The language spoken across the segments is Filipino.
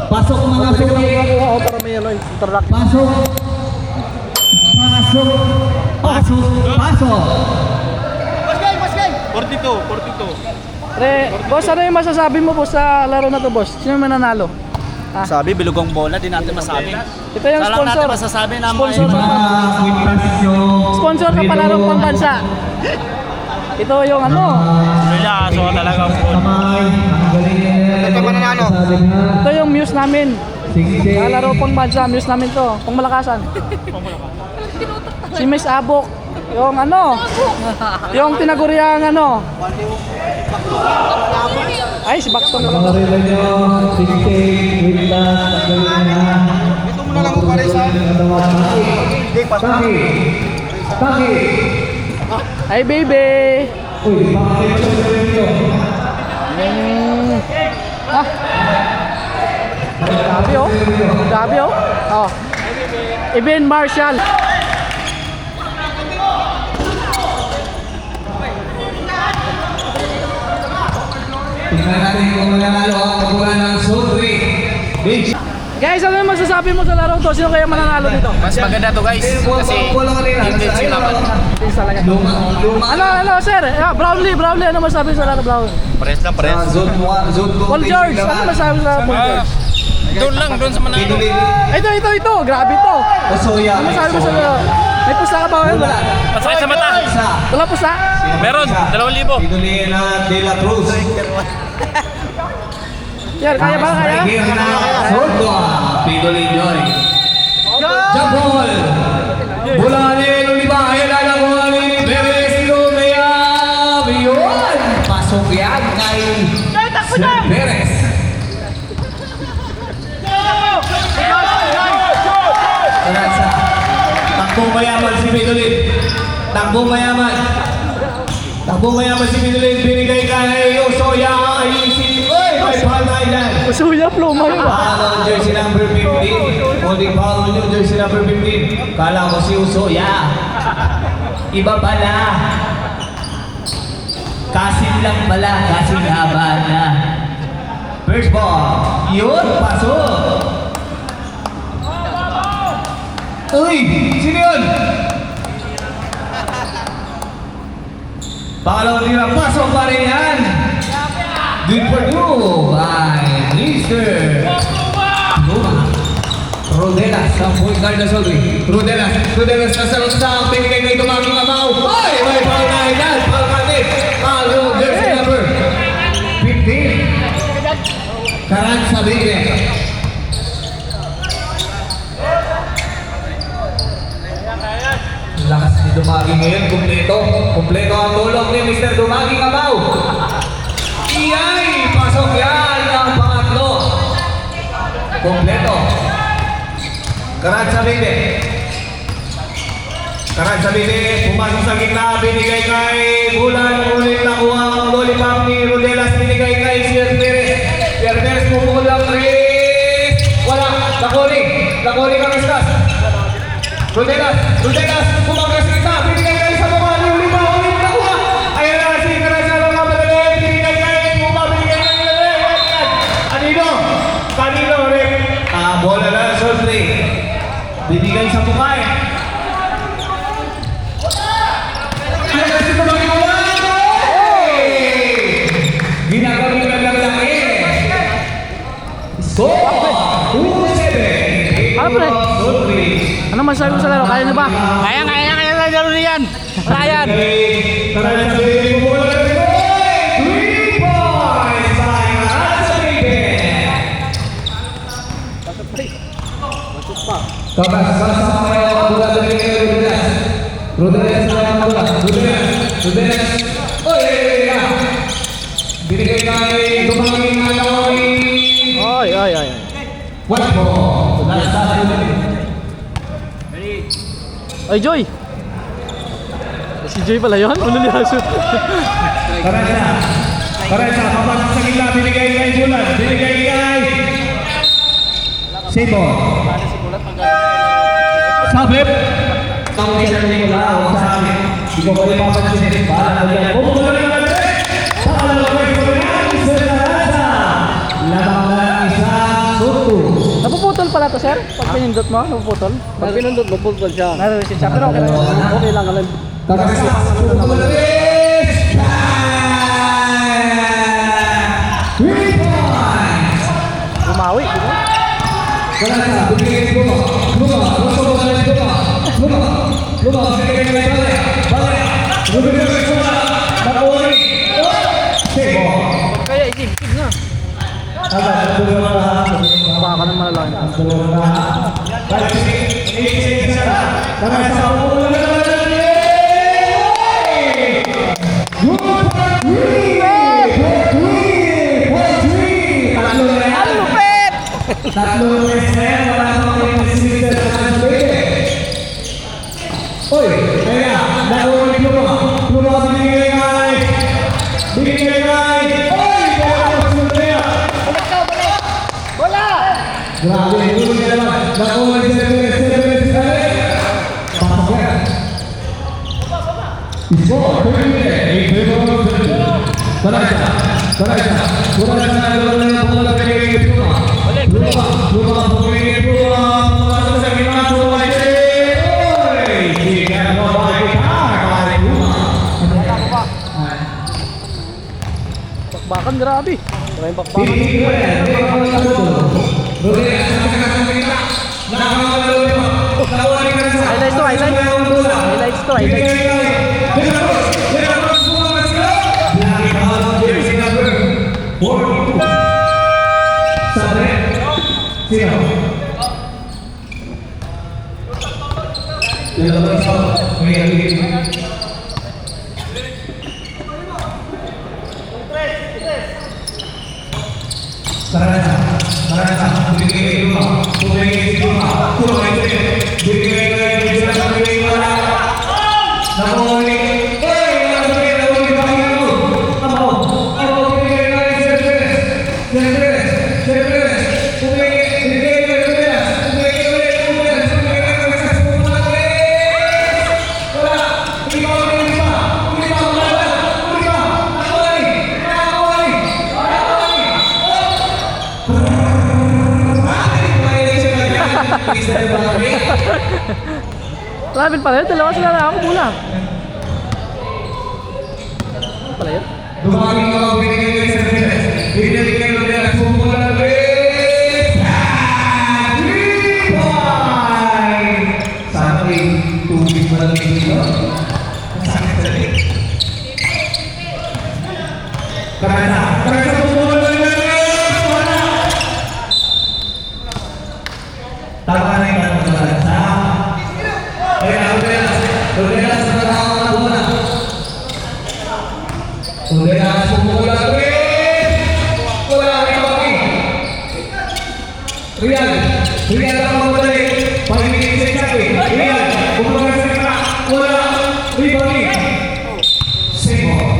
Pasok mga sulit. Para may ano, interlock. Pasok. Pasok. Pasok. Pasok. 42. Pre, boss, ano yung masasabi mo boss sa laro na to, boss? Sino yung mananalo? Sabi, bilugong bola, di natin masabi. Ito yung Sa lang sponsor. natin masasabi na Sponsor. Sponsor ng palarong pambansa. Ito yung ano. so talagang Ito mananalo. Ito yung muse namin. Laro pambansa, muse namin to. Pangmalakasan. Si Miss Abok. Yung ano. Yung tinaguriang ano. Ay, si Baxton pala. Ito muna lang ko pare sa. Taki. Hi, baby. Ah. Grabe oh. Grabe oh. Oh. Even Marshall. Tingnan natin kung mananalo ang kabuuan ng Sudri. Guys, ano yung masasabi mo sa laro to? Sino kaya mananalo dito? mas maganda to guys. Kasi hindi sila man. Ano, sir? Brownlee, ano masasabi sa laro Brown? Pares lang, pares. Paul George, ano masasabi sa Paul George? Doon lang, doon sa manalo. Ito. Grabe to. Osoya. Ano masasabi mo sa laro? May pusta ka ba? Wala. Pasakit sa mata. Wala pusta? Meron, 2,000. Idolina de la Cruz. Yan, kaya ba? Kaya? Sordo. Pidolin Joy. Jabol. Bulanin, ulibahin, alamuanin, Perez, Lumea, Biyon. Pasok yan kay Perez. Terasa. Takbong mayaman si Pidolin. Takbong mayaman si Pidolin. Binigay kay Osoya. Iisip. Uy, may palay yan. Suya, pluma yun ah. Foul on jersey number 15. Holding foul on yung jersey number 15. Kala ko si Usoya. Iba pala. Kasin lang pala. Kasin haba na. First ball. Yun, pasok. Uy, sino yun? Pangalawang tira, pasok pa rin yan. Good for you by Mr. Rodelas, ang point guard na Sudri. Rodelas na sa lutsang, pinigay na ito mga Amaw. Ay, may foul na yan. Foul kanit. Foul yung jersey number 15. Karan Sabine. Lakas ni Dumagi ngayon, kumpleto ang tulong ni Mr. Dumagi Amaw. Iyay! Pasok yan ang pangatlo. Kompleto. Karan Sabine, pumasok sa gitna, binigay kay Bulan, ulit nakuha ang lollipop ni Rodelas, binigay kay Sir Perez. Sir Perez pupukul lang rin. Wala, nakuli kang iskas. Rodelas, pumakas kita, binigay kay sa mga ulit nakuha. Ayan na si Karan sa mga madali, binigay kay Puma, binigay kay Kanino rin. Bola na, Sudri. Binigay sa Pumay. Ginagawin lang lang Score! 2-7. Pre? Ano masasabi mo sa laro? Kaya na ba? Kaya na laro niyan. Kaya. Karan sa Sabine, bola na rin. 3 points by Karan Sabine. Tabas, sama-sama kayo ang bola dari Rodelas na ang bola. Rodelas Rudelas. Oy! Binigay kay Dumangin Manoy. Ay. What ball? Last time. Ay, Joy! Si Joy pala yun? Ano niya? Karesa, papasok sa gila, binigay kay Bulan, binigay kay Sibo. Sabip. Tawag siya ni Nicola, o sabi. Hindi ko pwede papansin. Para na yan. Bumula ng ganda. Para na kayo ko yan. Isa na rasa. Labang na isang suto. Napuputol pala to, sir? Pag pinindot mo, napuputol? Pag pinundot, mapulpul siya. Nare-reset siya, pero okay lang. Okay lang. Karesa, suto mo na rin. 3 points. Bumawi, di ba? Karesa, binigay kay Luma. Luma, binigay kay Balaya. Binigay kay Sula. Bakuri. Sibo. Kaya isip na. Agad, tulungan na lahat. Baka ka naman malalaki na. Tulungan na lahat. Kahit inisip siya na. Karesa, umuulan na naman. Good for 3! Tatlo na yan. Ang lupit! Tatlo na yan. Wala nang mga sister na nandito. Oy, kaya, nakuha ni Luma binigay kay. Oy, kaya ako sunod kaya. Bola! Grabe, Luma niya naman. Nakuha ni Cerveres kay. Pasok yan. Isko, 30 minutes. 8 minutes. Karaysa. Luma na bola binigay kay Luma. Luma binigay kay Luma. Pasok sa gitna, Luma kay. Bakbakan, grabe. Maraming bakbakan. Highlights to. Karasa, binigay kay Luma. Binigay kay Luma. Nakuha ni. Travel pala yun, dalawa sila na ako muna. Pala yun? Dumaging ako binigay kay Cerveres. Binigay kay Rodelas. Pumula na rin. 3 points. Sana may tubig malamig dito. Masakit sa rin. Karasa pumula na rin. Tama na yung Karasa. Kaya Rodelas nagkakaroon na bola. Rodelas pumula na rin. Wala rin kami. Rial ang mamadali. Pahingin sa Chapi. Rial, pumula sa kaka. Wala. Ribali. Sebo.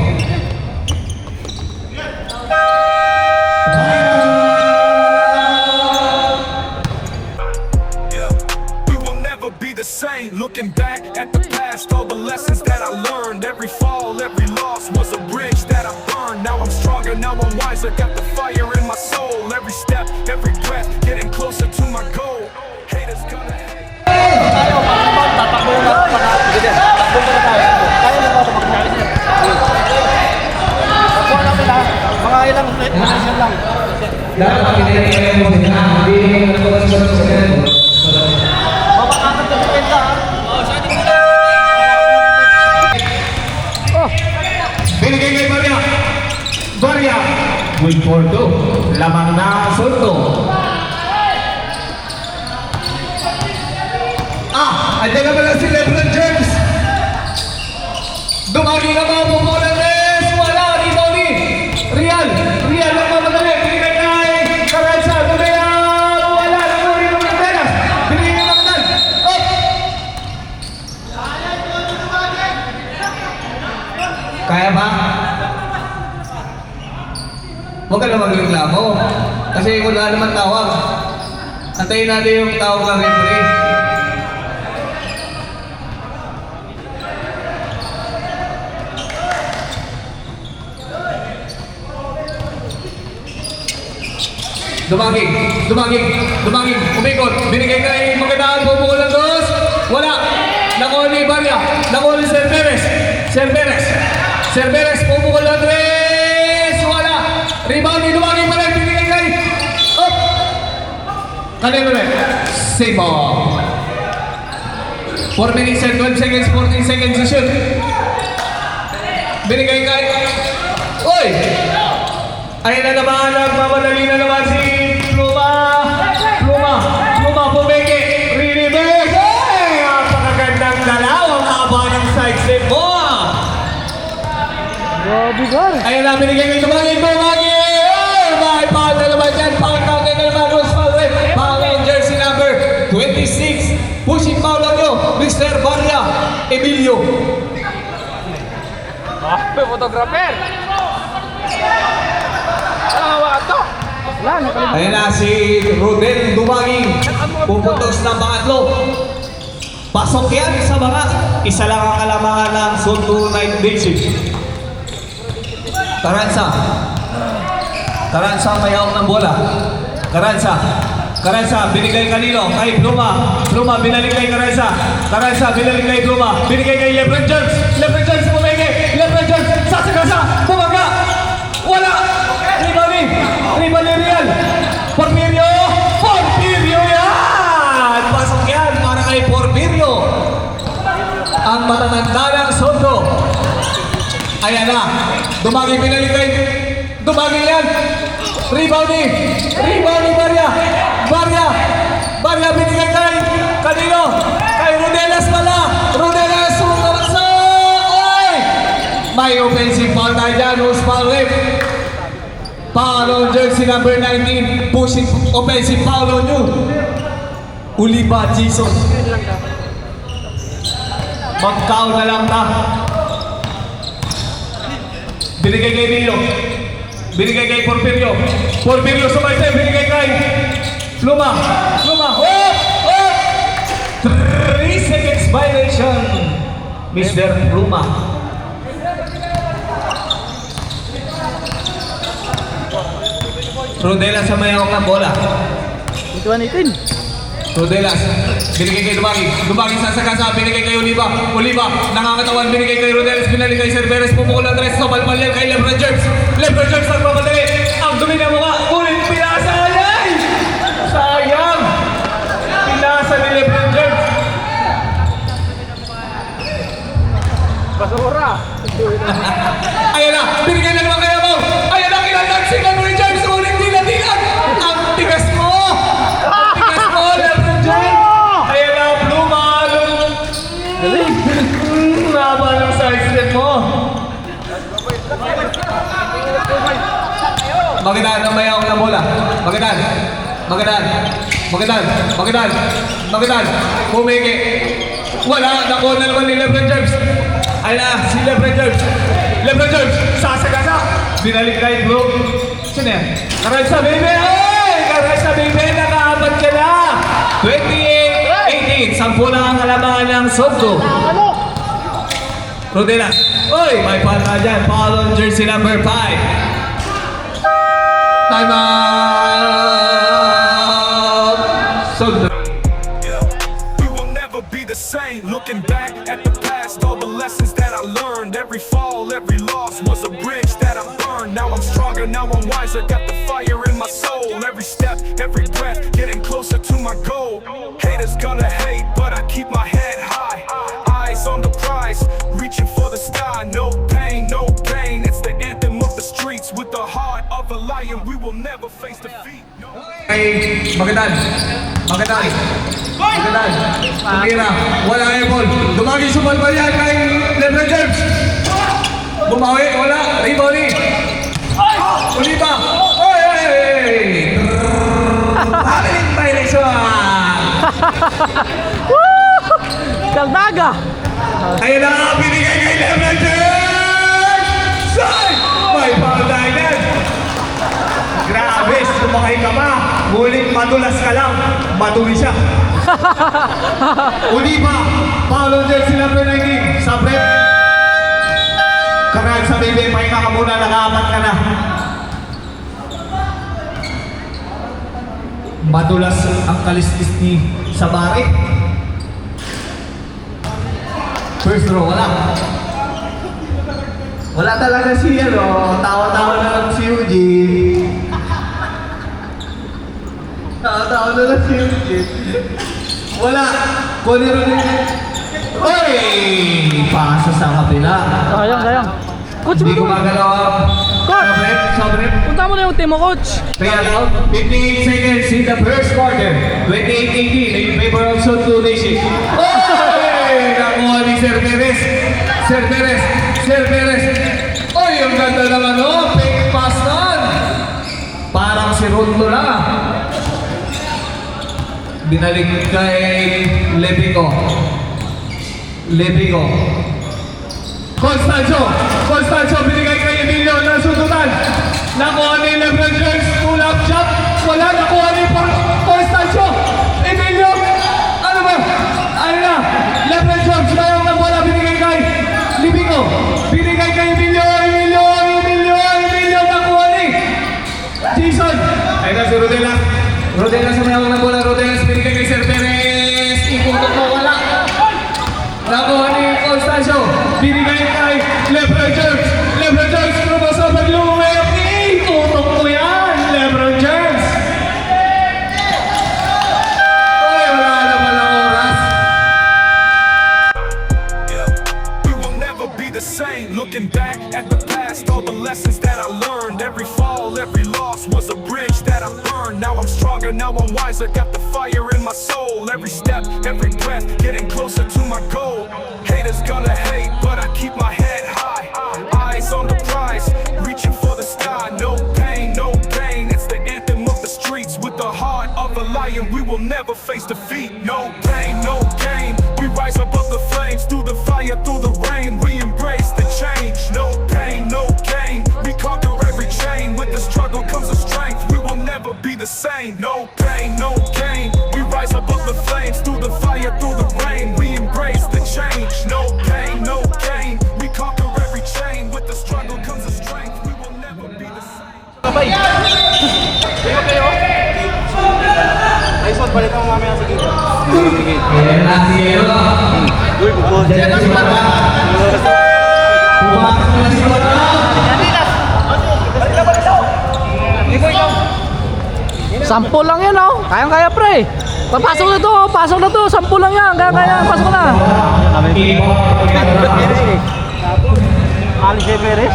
Same. Looking back at the past, all the lessons that I learned. Every fall, every loss was a bridge that I burned. Now I'm stronger, now I'm wiser. Got the fire in my soul. Every step, every breath, getting closer to my goal. Haters gonna hate. Tatakbo na tayo. Takbo na tayo. Kaya na ba ito magkakalit? Takbo namin ha. Mga ilang session lang. Dapat pinag-iingat mo sila. Hindi mo nagpapasok sa kanila. Mapakatag ka sa penta ha. Binigay kay Varia. Good for 2. Lamang na Solto. Andiyan na pala si Lebron James. Dumagi na mga pupulan Tres. Wala. Rebound ni Real. Real ang mamadali. Binigay kay Caranza. Dumaya. Wala. Naguri ng Rodelas. Binigay ng Magdan. Up. Kaya ba? Huwag ka na magreklamo. Kasi wala naman tawag. Antayin natin yung tawag ng referee. Dumaging, umikot, binigay kay magandaan, pupukol ng dos, wala, nakuha ni Barya, nakuha ni Sir Perez, pupukol ng tres, wala, rebound, dumaging pa rin, binigay kay, up, kanino rin, save ball, 4 minutes and 12 seconds, 14 seconds to shoot, binigay kay, oy, ayun na naman, nagmamadali na naman si Pluma, pumeke, rinibig! Ay, napakagandang dalaw, ang haba ng side step mo! Grabe, Gar. Ayun na, binigay kayo tumangin! Ay, may foul na naman dyan, foul counter na naman, Rose foul ref, foul on jersey number 26, pushing foul on nyo, Mr. Barria Emilio. Photographer! Ano hawakan to? Wala, nakalimutan. Ayun na si Rodel Dumaging, pupuntos ng pangatlo. Pasok yan sa mga, isa lang ang kalamangan ng Sundo Night Dancing. Caranza may hawak ng bola. Caranza, binigay kanino? Kay Pluma, binalik kay Caranza, binalik kay Pluma, binigay kay Lebron James, pumeke, Lebron James, sasagasa, bumaga, wala, Ribali Real, Porfirio yan! Pasok yan para kay Porfirio. Ang matatanda ng Sundo. Ayan na, Dumagi pinalik kay Dumagi yan. Rebound ni Barya binigay kay kanino? Kay Rodelas pala. Rodelas sumaksa. Oy! May offensive foul tayo dyan. Who's foul ref? Foul on jersey number 19. Pushing offensive foul on you. Uliba Jason. Mag-foul na lang ta. Binigay kay Milo. Binigay kay Porfirio. Porfirio sumaysay. Binigay kay Pluma. Oh! 3 seconds violation. Mr. Pluma. Rodelas sa mayawak ng bola. 21-18. Rodelas, binigay kay Dumagi sasagasa, binigay kay Oliva, nangangatawan, binigay kay Rodelas, binalik kay Sir Perez, pumukul ang tres, nabalbal yan kay Lebron James nagmamadali, ang dumi ng mukha, ulit pinasa yan! Sayang! Pinasa ni Lebron James. Basura! Ayan na, binigay na naman kay Amaw, ayan na, kinalagsin si Lebron James, ulit dinatigan! Ang tigas mo! Lebron James! Ayan na, Pluma! Galing. Haba ng side step mo! Magandaan ang mayawak ng bola. Magandaan. Pumiki. Wala. Nakuha na naman ni Lebron James. Ayan na, si Lebron James. Sasagasa. Binalik kay Blue. Sino yan? Caranza baby. Ay! Caranza baby. Nakaapat ka na. 28-18. 10 na ang kalamangan ng Soto. Rodelas. Oy! May foul na dyan. Foul on jersey number 5. Time out! Soto. We will never be the same. Looking back at the past, all the lessons that I learned. Every fall, every loss was a bridge that I burned. Now I'm stronger, now I'm wiser. Got the fire in my soul. Every step, every breath, getting closer to my goal. Haters gonna hate, but I keep my head high. Eyes on the prize, reaching for the sky. No pain, it's the anthem of the streets. With the heart of a lion, we will never face defeat. Ay, magandaan. Tumira. Wala kay Paul. Dumagi sumalbal yan kay Lebron James. Bumawi, wala. Rebounding. Uli pa. Oy, oy, oy. Habiling violation. Kaldaga! Ayun na, binigay kay Lebron James! Side! May foul dagdag. Grabe, sumakay ka ba? Muling madulas ka lang. Madumi siya. Uli pa. Foul on jersey number 19. Sa prep. Karag sa bebe, pahinga ka muna. Nakaapat ka na. Madulas ang kalistis ni Sabari. First row, wala. Wala talaga siya, no? Tawa-tawa na lang si Eugene. Tawa-tawa na lang si Eugene. Wala. Kuniro din. Oy! Pasa sa kapila. Sayang. Coach, Hindi gumagalaw ang Coach! Sobrang. Punta mo na yung team mo, Coach. Kaya now, 58 seconds in the first quarter. 28-18 in favor of Sundu Nation. Oy! Nakuha ni Sir Perez. Sir Perez. Oy, ang ganda naman, no? Fake pass nun. Parang si Rondo na. Binalik kay Lepico. Constancio, binigay kay Emilio na sundutan. Nakuha ni Lebron James, pull-up shot. Wala, nakuha ni Constancio. Emilio, ano ba? Ano na? Lebron James, mayroon na bola, binigay kay Lepico. Binigay kay Emilio, nakuha ni Jason. Ay na si Rodelas. Rodelas ang mayroon na bola, Rodelas, binigay kay Sir Perez. Ikutok mo, wala. Nakuha ni Constancio, binigay kay Lebron James. Lebron James, promosa pag-luwep. Ikutok mo yan, Lebron James. Oy, wala na palang oras. Yeah. We will never be the same. Looking back at the past, all the lessons that I learned. Every fall, every loss was a bridge that I burned. Now I'm stronger, now I'm wiser. Got the fire in my soul. Every step, every breath, getting closer to my goal. Haters gonna hate, but I keep my head high. Eyes on the prize, reaching for the sky. No pain, no gain. It's the anthem of the streets. With the heart of a lion, we will never face defeat. No pain, no gain. We rise above the flames, through the fire, through the rain. We embrace the change. No pain, no gain. We conquer every chain. With the struggle comes the strength. We will never be the same. No pain, no gain. We rise above the flames, through the fire, through the rain. We embrace the change. No pain, no gain. We conquer every chain. With the struggle comes the strength. We will never be the same. Ayos, balikan mo mamaya sa gito. Ayan na si Elo. Uy, bubod. Diyan na si Bata. Pumasok na si Bata. Sampo lang yan, oh. Kayang-kaya, pre. Pasok na to, oh. Pasok na to. Sampo lang yan. Kaya-kaya, pasok na. Ali J. Perez.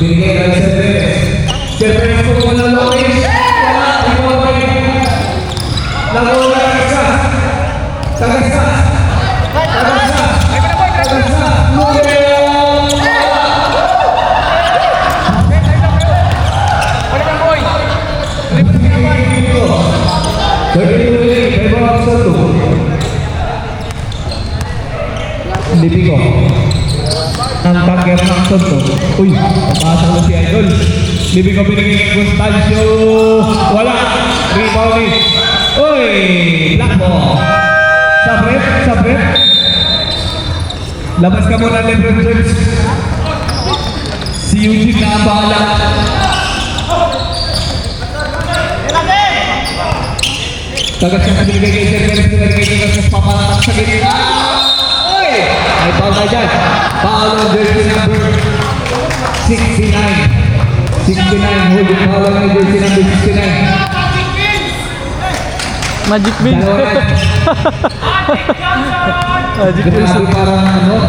Binigay kay Sir Perez. Sir Perez po muna Lois. Wala, ikaw ba yun? Nakuha Tagasas. Tagasas. Lipico. Ang bagger ng Soto. Uy, papasok na si Idol. Lipico binigay kay Constancio. Wala. Rebounding. Uy, black ball. Sabret. Labas ka muna, Lebron James. Si Eugene na ang bahala. Tagas ka binigay kay Sir Perez. Binigay kay Sir Papalatak sa gilid. Uy! Ay, foul na dyan. Foul on jersey number 69. 69, hold it power ng jersey number 69. Magic Beans. Dalawa na. Magic Beans. Grabe parang ano.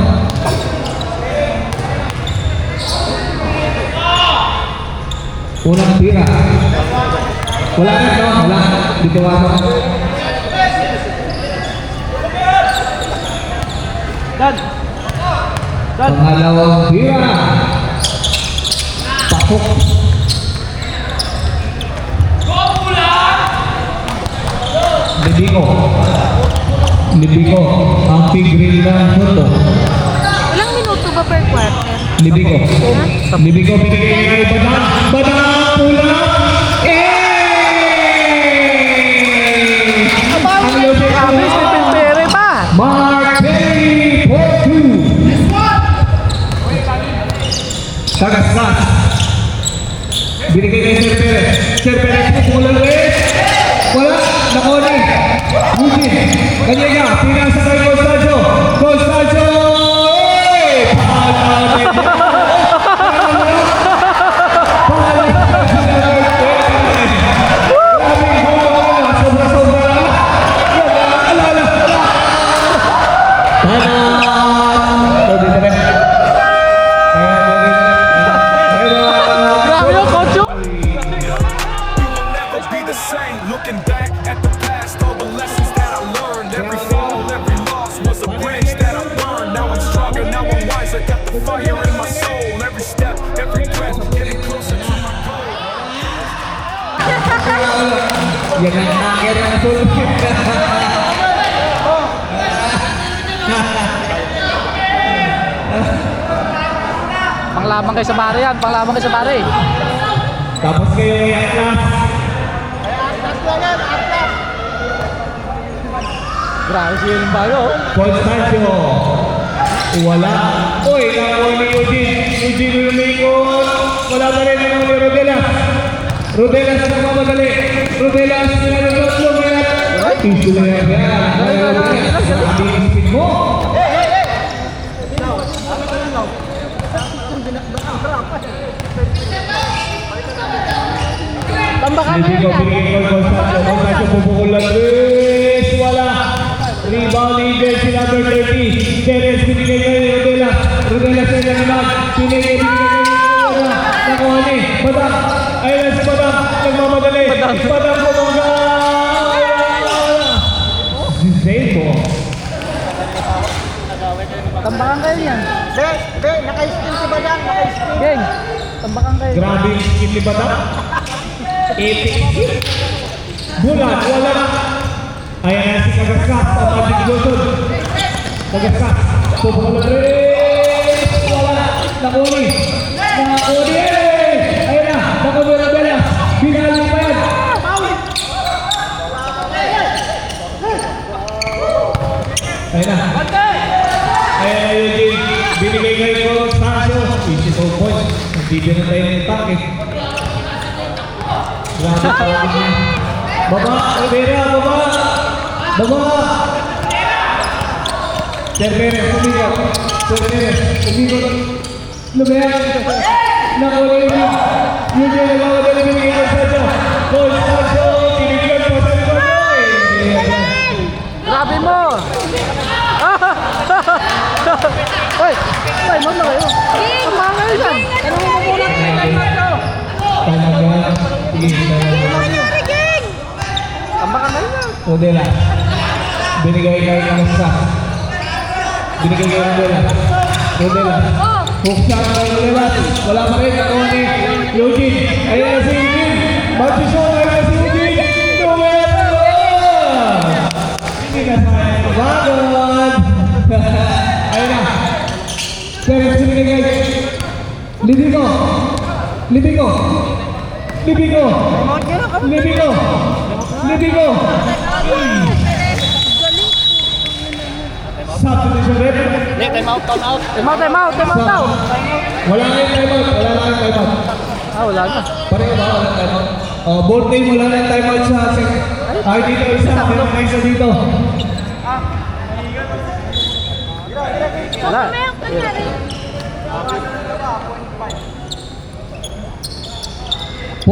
Unang tira. Wala na, no? Wala. Dito ako. Dan. Pangalawang tira. Pasok. Libigo. Ang pig-grill ng photo. Ilang minuto ba per quarter? Libigo, binigay kay Badang pula. Ang lubi Grabe, Stephen Pere pa. Mark Perry for 2. Tagaskas. Binigay kay Sir Perez pupulan ulit. Wala, nakoni. Eugene, kanya pinasa kay Constancio. Grabe yung coach yun. We will never be the same. Looking back at the past, all the lessons that I learned. Every fall, every loss was a bridge that I burned. Now I'm stronger, now I'm wiser. Got the fire in my soul. Every step, every breath, getting closer to my goal. Yan ang akin ang sulok. Panglaban kay sa pare yan. Panglaban kay sa pare. Tapos kayo ay atlas. Grabe siya yung bayo. Constancio. Wala. Uy, nakuha ni Eugene lumikot. Wala pa rin ang ni Rodelas. Rodelas na mamadali. Rodelas na nalulot. Ay, issue na yan. Sabi ang speed mo. Tambakan Hindi ngayon ko yan. binigay ko Constancio. Constancio pupukul lang. Luis, wala. Rebound ni jersey number 30. Teres binigay kay Rodelas. Rodelas na lang naman. Binigay kay Rodelas. Nakuha ni Badang. Ayun na si Badang. Nagmamadali. Badang bumangga. Zizebo. Tambakan kayo yan. Naka-skin si Badang, naka-skin. Geng. Tambakan kayo. Grabe yung skin ni Badang. Epic. Bulan. Wala na. Ayan na si Kagaskas. Ang Magic Johnson. Kagaskas. Pupukul lang rin. Wala. Nakuni. Ayun na. Nakuni Rabela. Binali pa yan. Ayun na. Ayun na Eugene. Binigay kay Constancio. 52 points. Nandito na tayo ng tank eh. Grabe talaga niya. Baba. Rivera. Baba. Sir Perez. Umikot. Lumayan. Nakuli niya. Eugene nagmamadali binigay kay Constancio. Tinigyan po sa likod mo eh. Grabe mo. Hoy. Time out na kayo. Tambakan kayo yan. Ano mo muna? Talaga. Tambakan kayo yan. Rodela. Binigay kay Kamusta. Binigay kay Rodela. Hook shot kay Rodela. Wala pa rin ako ni Eugene. Ayan na si Eugene. Magsisong ayan na si Eugene. Rodela! Hindi na sa bagod. Ayan na. Pero binigay kay Libigo. Substitution rep. Time out daw. Time out daw. Wala na yung timeout. Wala na. Pareho ba? Wala timeout. Ball game, wala na yung timeout sa akin. Ay, dito isa. Meron na isa dito. Wala.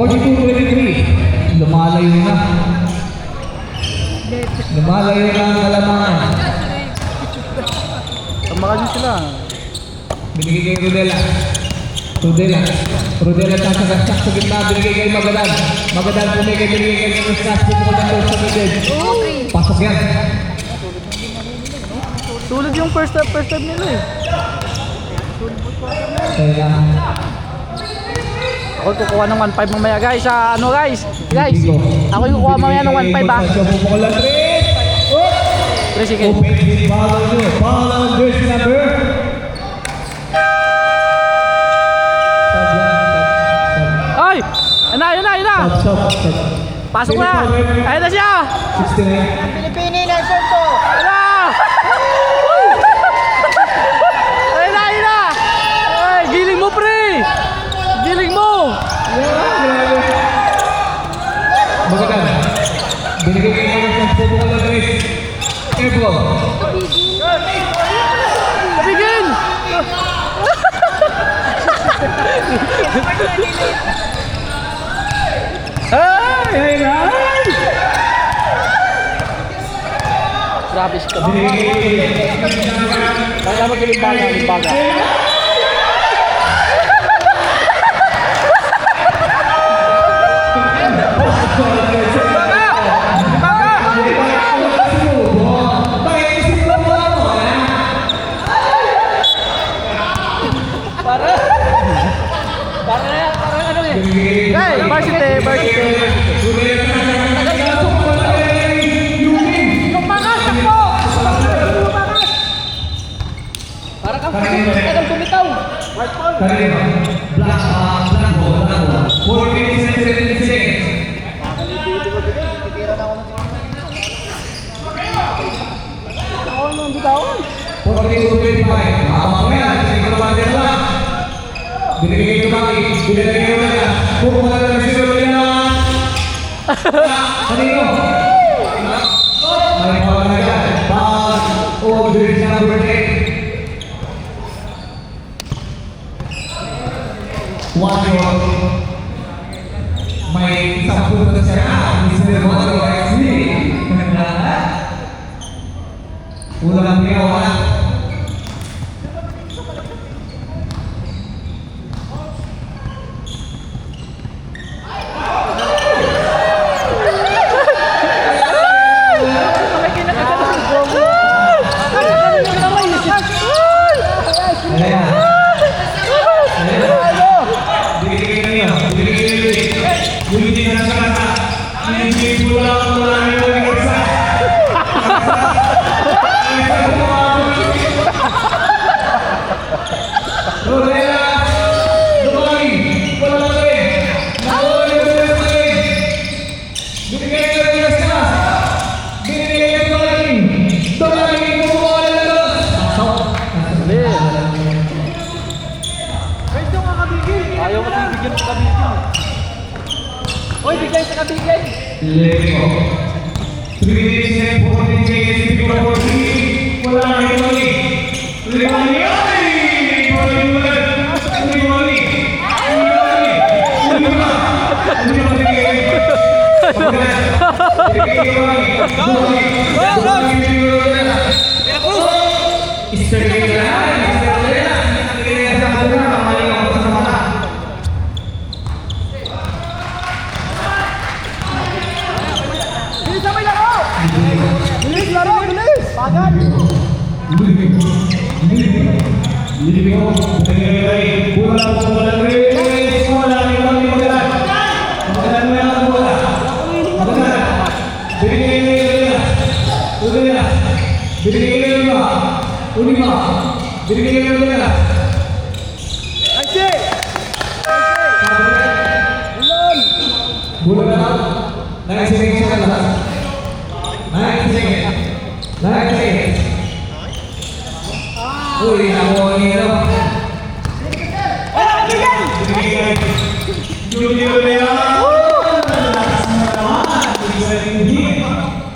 42-23. Lumalayo na. Lumalayo na ang kalamangan. Tamakan nyo sila. Binigay kay Rodela. Rodela sasagastak sa gitna. Binigay kay Magadan. Magadan binigay kay Muskas. Pumukul na doon sa gilid. Pasok yan. Tulad yung first time nila eh. Kaya Ako kukuha ng 1.5 mamaya guys. Ano guys? Ako yung kukuha mamaya ng 1.5 ah. pumukul na Tres. Pre, sige. Open follow jersey number. Ay! Ayun na! Stop. Pasok na! Ayun na siya! 69. Pilipini na ito. Ayun na! Ayun na! Ay, giling mo pre! Giling mo! Magadan. Binigay kay Magadan. Pumukul na Tres. Careful. Kabigin! Ay! Grabe si Kabigin. Kaya magkilimbaga. Hey, varsity. Lumakas ako! Para kang tumitaw. Black ball. 4 minutes and 17 seconds. Ako nang bitawan. 42-25. Habang mo yan. Sige ko naman din lang. Binigay kay Tumaki. Binigay kay Romela. Pupunta na si Romela. Kanino? May pawag na yan. Pawag. Jersey number 10. One shot. May isang punto na siya. Mr. Moto XD. Ulang niya wala. Ayaw kasi bigyan sa Kabigin. Oy, bigyan sa Kabigin. Lego. 3 minutes and 14 seconds. Wala na yung mali.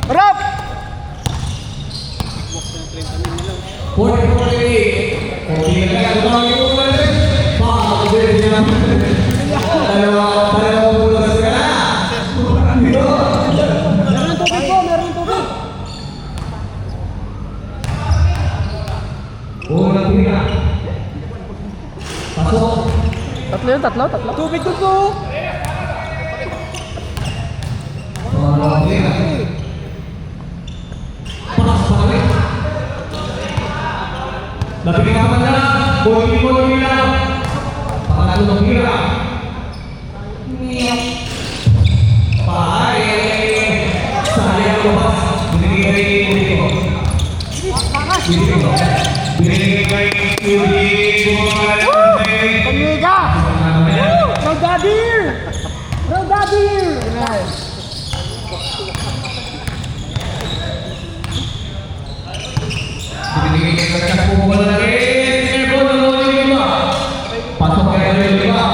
Harap! 40-48. Lapit naman na, boy na. Panalo ng hira. Pare, sayang lumabas. Binigay ko. Binigay kay Yudi. Pamiga! Brigadier! Brigadier! Binigay kay Kakas Pumula na rin. Airborne na lolo yung iba. Pasok kaya yung iba.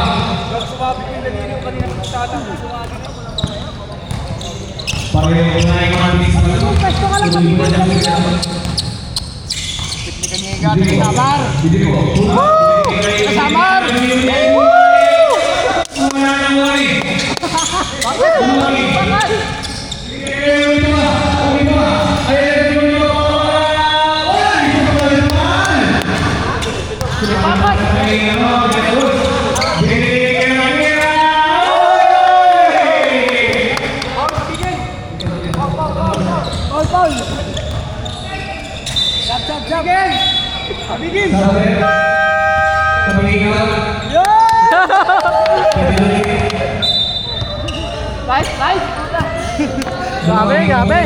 Pareho ko na yung mga bis na ito. Pwesto ka lang Hindi ko na pamiga! Samar! Hindi ko. Samar! Wala nang wari. Paul! Jab! Abigin! Nice! Grabe!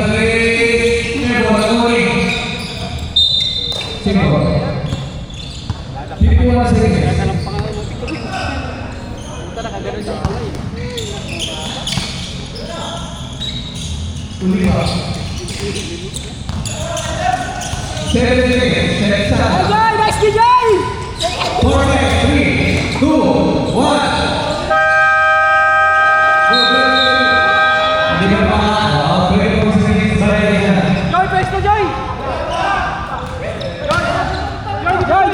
Nice DJ! 4, 3, 2, 1. Hindi ka pa. Pwede mo sa sarili. Joy, pwesto Joy! Joy!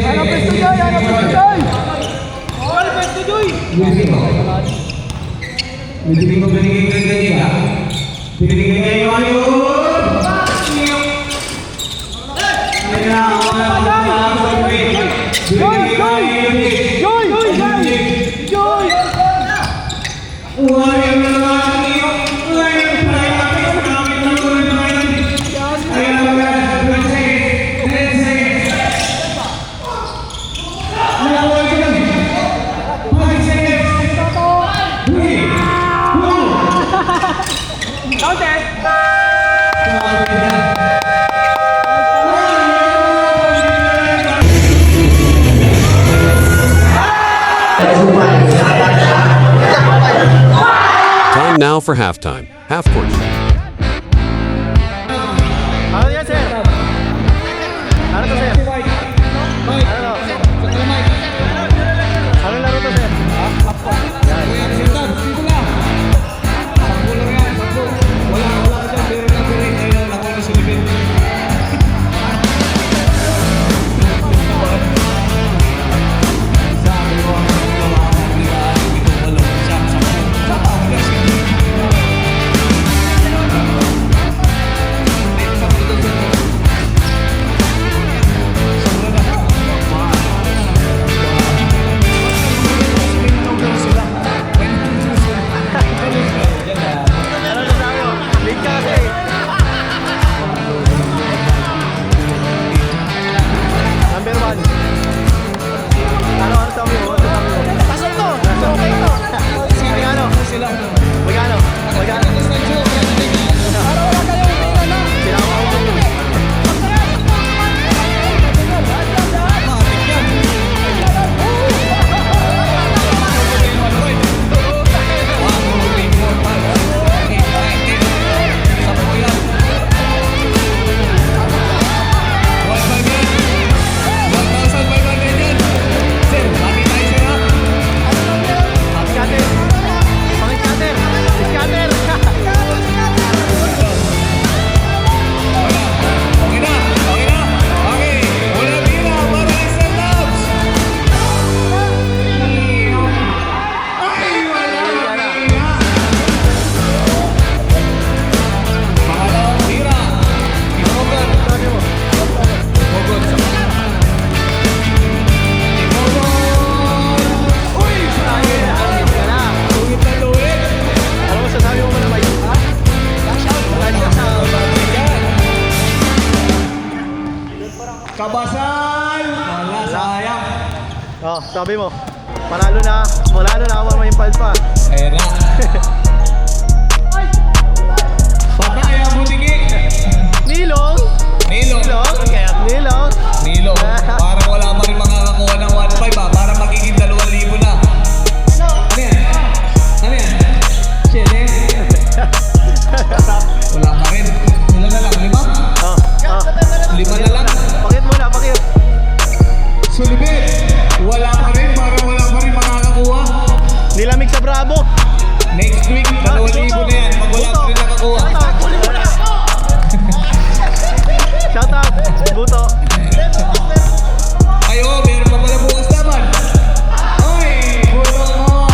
Ano pwesto Joy? Ano pwesto Joy? Binigay kayo ayun! Time now for halftime. Half court. Ano yan, sir? Ano to, sir? Ano laro to, sir? Oh, sabi mo. Panalo na ako may palpa. Ayan na. Patay ang butiki. Nilong. Nilo. Parang wala pa rin makakakuha ng 1.5 ah. Parang magiging 2,000 na. Ano yan? Chile? Wala pa rin. Ilan na lang? 5? 5 na lang. Pakit muna. Sulibit. Wala pa rin. Parang wala pa rin makakakuha. Nilamig sa Bravo. Next week, 2,000 na yan. Pag wala pa rin nakakuha. Shout out, Buto. Ayo, meron pa pala bukas naman. Oy, buto mo.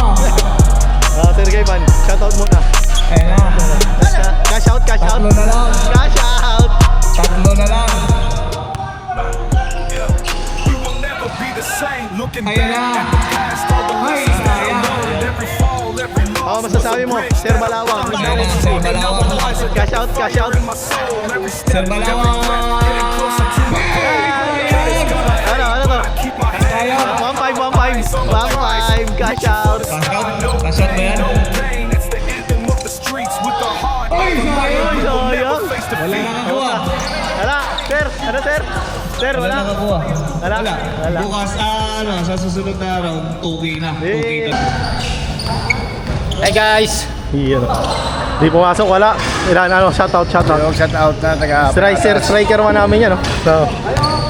Sergey Van, shout out muna. Ayan na. Cash out. Tatlo na lang. Cash out. We will never be the same. Looking Ayan back na. at the past, all the Ay, lessons that I sayang. learned. Every fall, every loss. Oh, masasabi mo, Sir Malawang. Ayan na, Sir Malawang. Cash out. In my soul, every Sir step, every Malawang. breath, getting closer to my goal. Ano to? Keep my head Ayaw. 1.5. Cash out. Cash out ba yan? no pain. It's the anthem of the streets with the heart. Ay, sayang. Sayang. Face to Wala nakakuha. Wala. Sir, ano sir? Sir, Wala wala. nakakuha. Wala. Bukas, sa susunod na round, 2K na. 2K na. Hey guys! Iya. Di pumasok, wala. Shout out. Shout out na taga Striker man namin yan, no? So,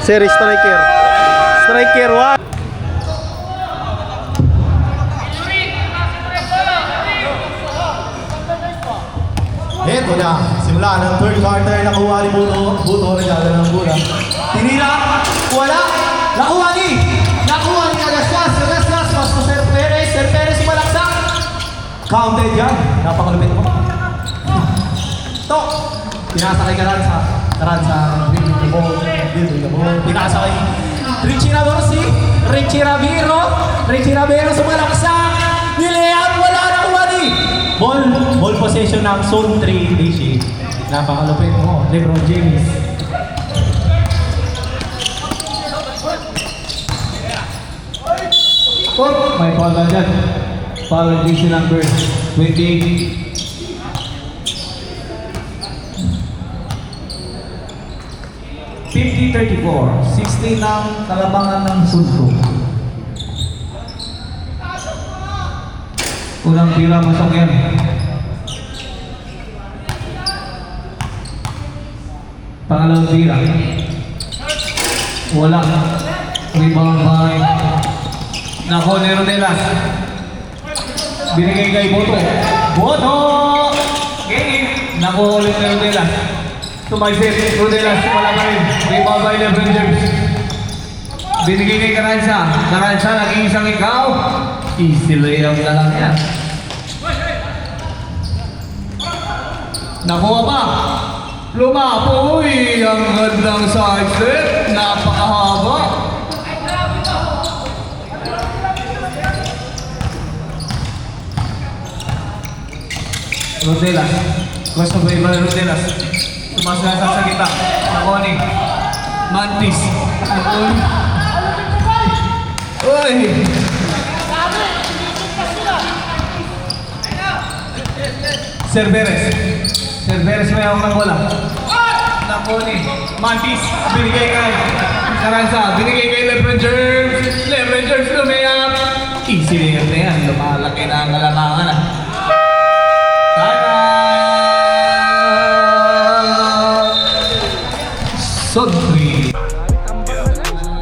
series striker. Striker 1. Eto na, simula ng third quarter, nakuha ni Buto, regalo ng bola. Tinira, wala, nakuha ni Agasgas, pas ko Sir Perez malaksak. Counted yan, napakalupit mo. Ito, pinasakay ka rin sa pinasakay. Richie Raviro sumalaksak, nilayap, wala nakuha ni. Ball possession ng zone 3 DC. Napakalupit mo, LeBron James. May foul na dyan. Foul DC number 28. $50-34, 16 ng kalabangan ng Sunto. Unang tira masok yan. Pangalawang tira. Wala. Rebound by Nako ni Rodelas. Binigay kay Boto. Game. Nako ulit ni Rodelas. Tumaysip. Rodelas. Wala pa rin. Rebound by LeBron James. Binigay kay Caranza. Nag-iisang ikaw. Easy layup na lang yan. Nakuha pa. Lumapoy. Ang gandang side step. Napakahaba. Rodelas. Gusto ba iba Rodelas? Sumasasa sa kita. Nakoni. Mantis. Nakoni. Uy! Cerveres may hawak ng bola. Nakoni. Mantis. Binigay kay Caranza. Binigay kay LeBron James. LeBron James lumayap. Easy layup na yan. Lumalaki na ang kalamangan na. Sodri.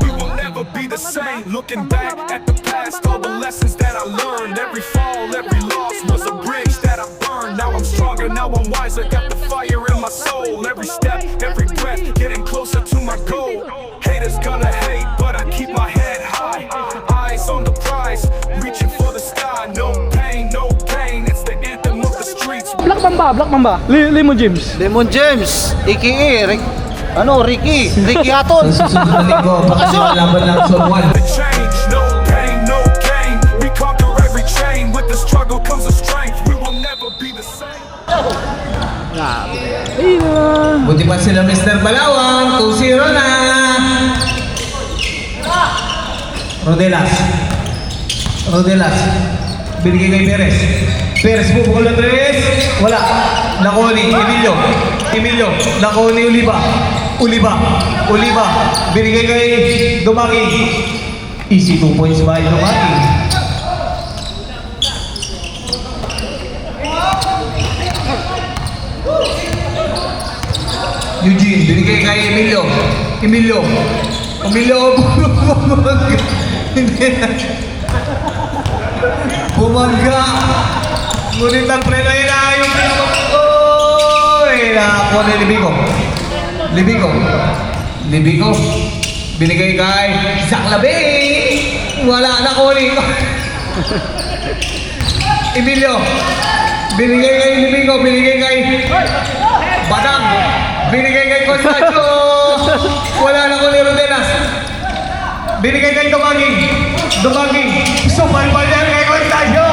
We will never be the same. Looking back at the past, all the lessons that I learned. Every fall, every loss was a bridge that I burned. Now I'm stronger, now I'm wiser. Got the fire in my soul. Every step, every breath, getting closer to my goal. Haters gonna hate, but I keep my head high. Eyes on the prize, reaching for the sky. No pain, no gain. It's the anthem of the streets. Black Mamba. Lemon James. Lemon James, a.k.a. Ricky Aton. Susunod na linggo, laban ng Zone 1. The change, no pain, no gain. We conquer every chain. With the struggle comes the strength. We will never be the same. Buti pa sila Mr. Balawang, 2-0 na. Rodelas. Rodelas. Binigay kay Perez. Perez bubukol ng 3. Wala. Laconi. Emilio. Emilio. Laconi. Oliva. Oliva. Oliva. Binigay kay Dumaki. Easy 2 points by Dumaki. Eugene, binigay kay Emilio. Emilio. Emilio, bumangga. Ngunit ang preno yun na yung nakakuha ni Libico. Libico. Libico. Binigay kay Zaklabe. Wala na kunin. Emilio. Binigay kay Libico. Binigay kay Badang. Binigay kay Constacio. Wala na kunin Rodelas. Binigay kay Dumaging. Dumaging. Sumalpal yan kay Constacio.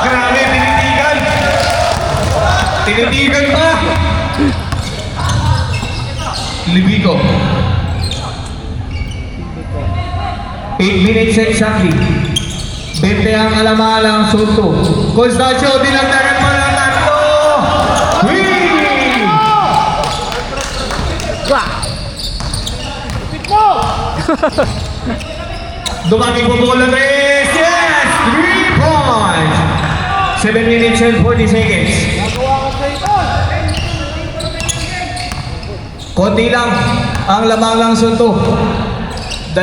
Grabe, tinitigan. Tinitigan pa. Libico. 8 minutes exactly. 20 ang alamalang sunto. Constacio, dinagdagan pa ng 3. Whee! Dumaging bubukol ng 3. Yes! 3 points! 7 minutes and 40 seconds. Konti lang ang lamang ng sunto. 2.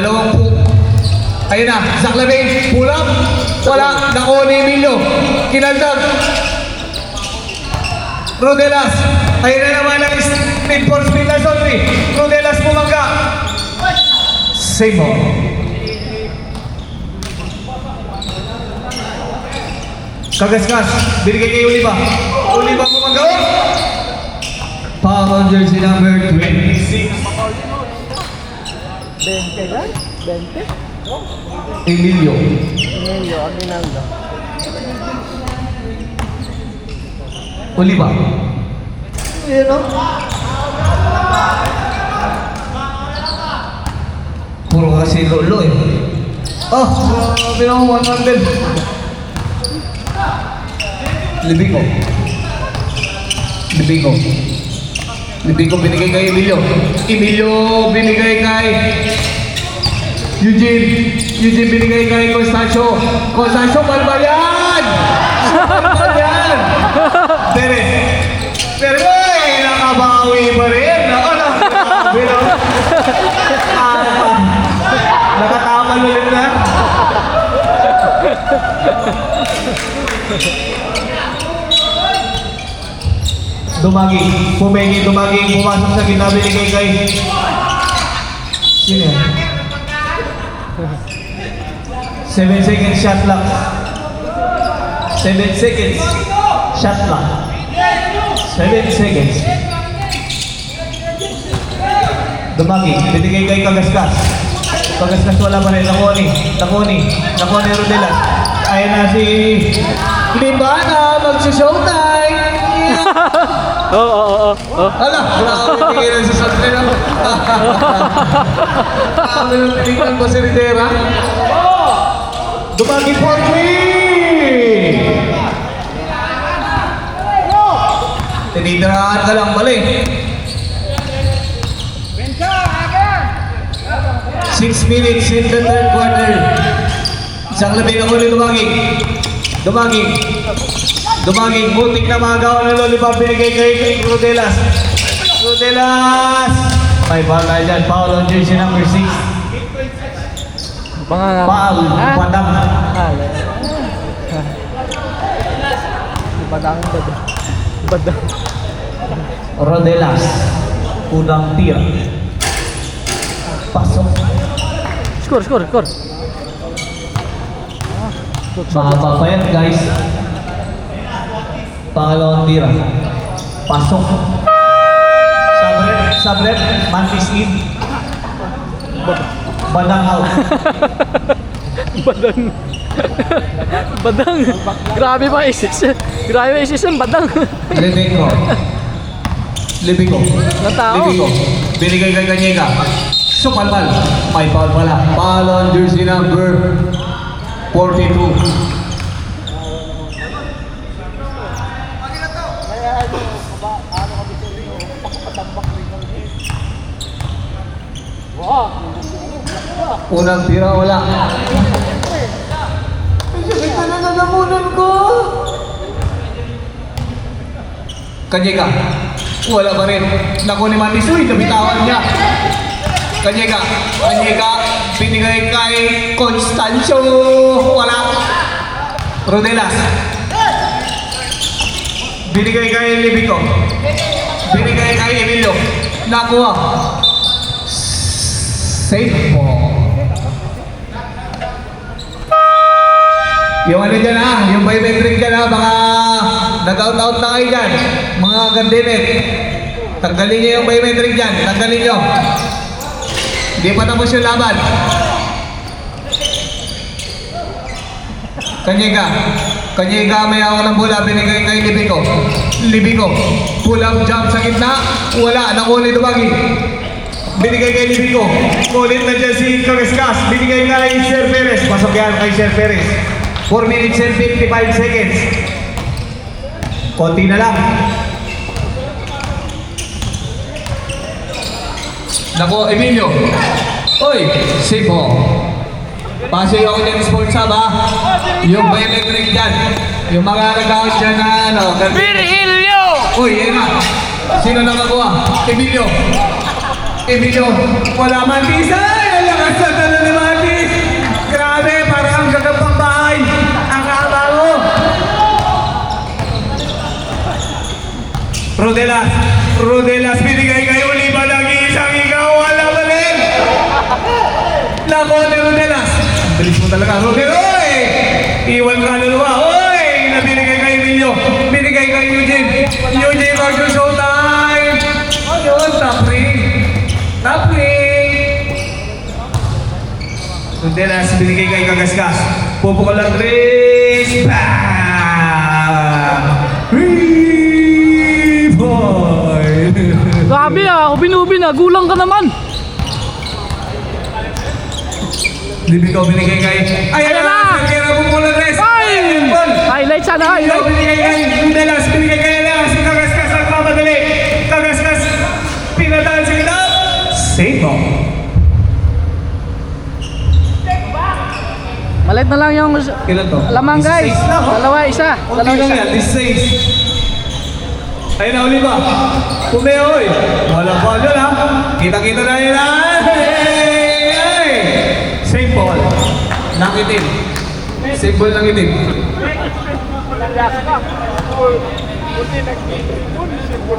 Ayun na, Zaklabe, pull up. Wala, nakuha ni Emilio. Kinaldag. Rodelas. Ayun na naman ang speed for speed na Sonri. Rodelas bumangga. Same ball. Kagaskas, binigay kay Oliva. Oliva bumangga. Foul on jersey number 26. 20 lang? 20? Emilio. Emilio, Aguinaldo. Oliva. Ayan o. Puro kasi lolo eh. Oh, grabe naman 100. Libico. Libico. Libico binigay kay Emilio. Emilio binigay kay Eugene. Eugene binigay kay Constacio. Constacio, balbayan! Balbayan! Perez. Perez, ay, nakabawi pa rin. Grabe no? Nakataman ulit na. Dumagi. Pumengi, dumagi. Pumasok sa gitna, binigay kay... Sino yan? 7 seconds shot clock. 7 seconds shot clock. 7 seconds. Dumagi, binigay kay Kagaskas. Kagaskas wala pa rin. Nakoni Rodelas. Ayan na si Limbana, magsi-showtime. Oo. Hala, grabe tingin sa Santero. Grabe nang tingnan ko si Ridera. Dumagi for 3! Tinitirahan ka lang balik. 6 minutes in the third quarter. Isang labi na ulit Dumaging, butik na magawa ng lollipop binigay kay Rodelas. Rodelas! May foul tayo dyan. Foul on jersey number 6. Foul, Badang. Badang. Rodelas. Unang tira. Pasok. Score. Mahaba pa yan, guys. Pangalawang tira. Pasok. Sabret. Mantis in. Badang out. Badang. Grabe pa isis. Grabe isis ng badang. Libico. Na tao. Libico. Binigay kay Kanyega. So, palpal. May foul pala. Foul on jersey number 42. Unang tira, wala. Sakit na nanamunan ko. Kanyega, wala pa rin. Naku ni Matis, uy, nabitawan niya. Kanyega, binigay kay Constancio. Wala. Rodelas. Binigay kay Libico. Binigay kay Emilio. Nakuha. Safe ball. Yung ano dyan yung biometric dyan baka nag-out-out na kayo dyan. Mga gandinit. Tanggalin nyo yung biometric dyan. Tanggalin nyo. Hindi pa tapos yung laban. Kanyega may hawak ng bola. Binigay kay Libico. Pull-up jump sa gitna. Wala. Nakuli dumagi. Binigay kay Libico. Kulit na dyan si Kagaskas. Binigay kay Sir Perez. Pasok yan kay Sir Perez. 4 minutes and 55 seconds. Konti na lang. Nako, Emilio. Oy, safe ball. Pasok ako dyan sports hub Yung biometric dyan. Yung mga nag-out dyan na ano. Virgilio! Uy, yan na. Sino nakakuha? Emilio, wala Matis. Ay, ang lakas na talo ni Matis. Grabe, parang gagapang bahay. Ang haba mo. Rodelas, binigay kay Oliva. Nag-iisang ikaw, wala pa rin. Nako ni Rodelas. Bilis mo talaga, Rodelas. Oy! Iwan ka na luwa. Oy! Nabinigay kay Emilio. Binigay kay Eugene. Eugene, mag-showtime. Ayun, top ring. Rodelas, binigay kay Kagaskas. Pupukol ang tres. Bam! Boy! Grabe ubin-ubin gulang ka naman. Libico binigay kay... Ayan na! Kaya pupukol ang tres. Highlight sana, highlight. Binigay kay Rodelas, binigay kay Elias. Kagaskas ang mamadali. Kagaskas, pinadaan sa gitna. Safe ball. Malit na lang yung Kailan to? lamang guys. 16 lang, Dalawa, isa. Okay lang yan, this says. Ayun na, Oliva. Pumeo, oy. Walang ball yun, Kita-kita na yun, Hey! Safe ball. Nakitin. Safe ball ng itim.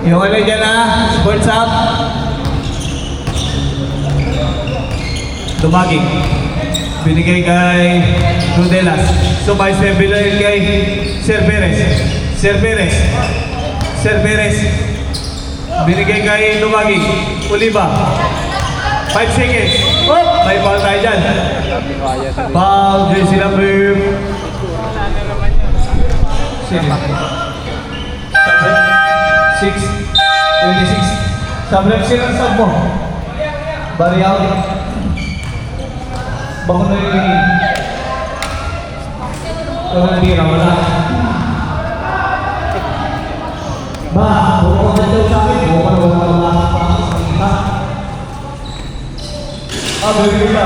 Yung ano dyan, sports up. Dumaging. Binigay kay Rodelas. So, by step binigay kay Sir Perez. Binigay kay Dumaging. Oliva. 5 seconds. Oh! May foul tayo dyan. Foul, jersey number... Sige. 26. Sabrepsin ang sub mo. Bari out. Bako na yung ringin. Kaya hindi na wala. Ba, buko na daw sa akin. Buko na wala sa kita. Balik ka.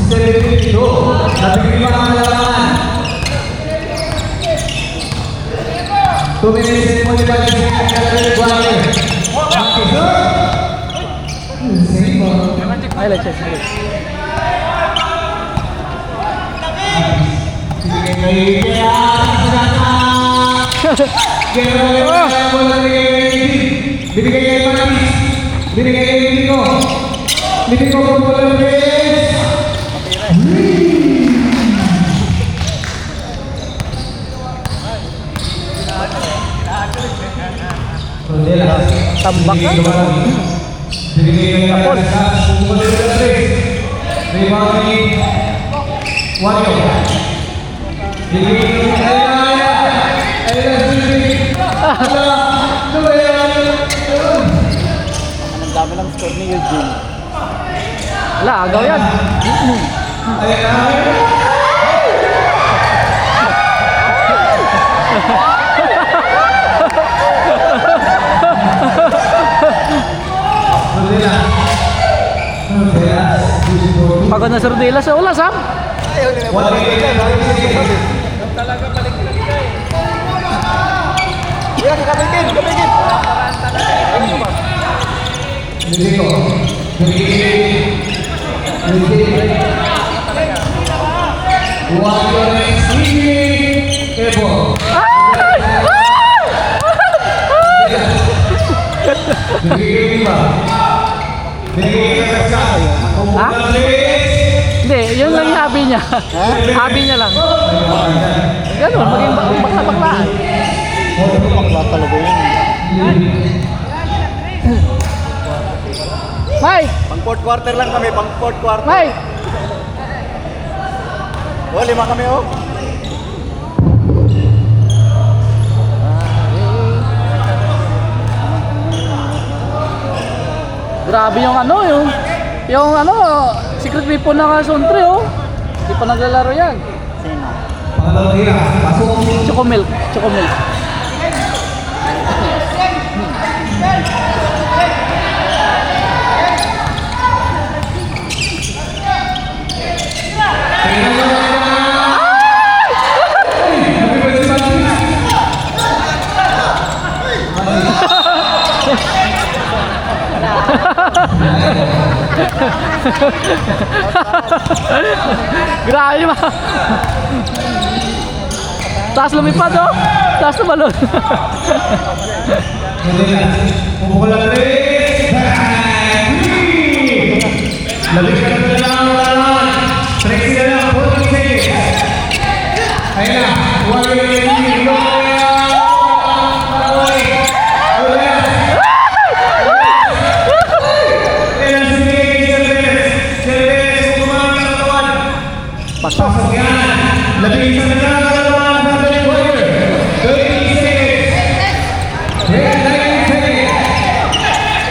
67 ito. Nabigil pa ang larangan. 2 minutes and 45 seconds. Highlight, highlight. Binigay kay Matis. Binigay kay Libico. Libico po po lang Tambak ka. Binigay kay Kagaskas. Pupunta sa tres. Rebound ni Wario. Binigay kay dami ng score ni Eugene. Wala, agaw yan. Pagod na si Rodelas sa ulas, ha? Yan, kamitin! Ha? Hindi, yun lang yung hobby niya. Hobby niya lang. Ganun, maging bakla-baklaan. Bakla talaga yun. Mike! Pang fourth quarter lang kami, pang fourth quarter. Mike! Oh, 5 kami oh. Grabe yung ano, yung ano, secret weapon ng Sontre, oh. Hindi pa naglalaro yan. Pangalawang tira. Pasok. Choco-milk. Choco-milk. Grabe ma. Taas lumipad, oh. Taas na balon. Pumukula na rin. Labig ka na lang lalan. 30 na lang. 40 seconds. Ayun na. Huwag yung pasok yan. Labing isa na lang dalawa sa third quarter. 30 seconds. 19 seconds.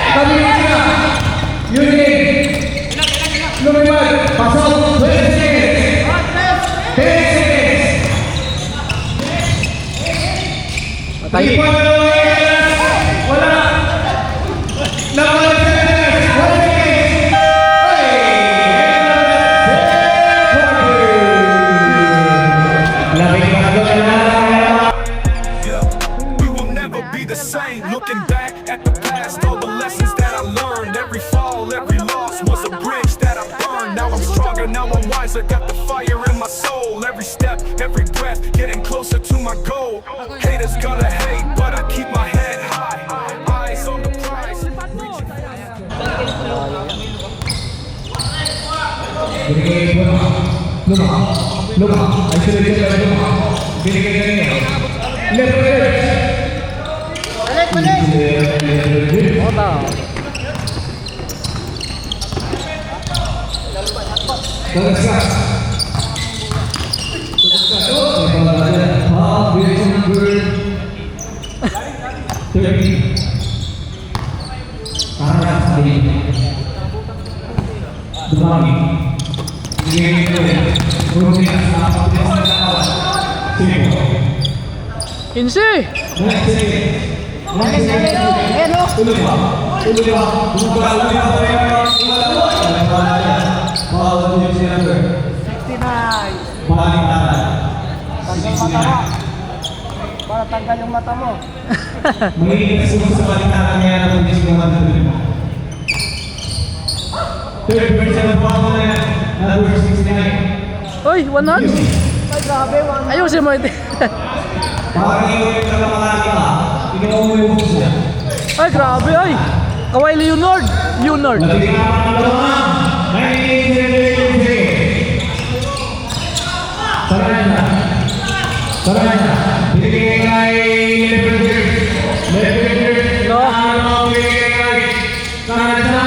Kabilis na. Unit. Lumipad. Pasok. 20 seconds. 10 seconds. Patay. Ipan na lang yan. Wala. Nakuha na seconds. 1 seconds. We will never be the same. Looking back at the past, all the lessons that I learned. Every fall, every loss was a bridge that I burned. Now I'm stronger, now I'm wiser. Got the fire in my soul. Every step, every breath, getting closer to my goal. Haters gonna hate, but I keep my head high. Eyes on the prize. Lumah. Ay sulit ka na lumah. Binigay ka niya. Left. Oda. Tugas. Number 30. Para sa akin. Dumami. Binigay ka niya. Rumina sa kapatid sa kawan. Sige. Insi! Para tanggal yung mata mo. Magiging kasunod sa balitaan niya na kung gusto naman tuloy mo. Third version ng bako na yan, number 69. Uy, 100! Ay, grabe, Ayusin mo ito. Parang iulit ka lang mga ka, ikaw mo yung bukos niya. Ay, grabe, ay! Kawhi Leonard! Leonard! Labing naman ang dalawa, 19 Saray na. Binigay kay Leprechaun. No. Binigay kay Kanada.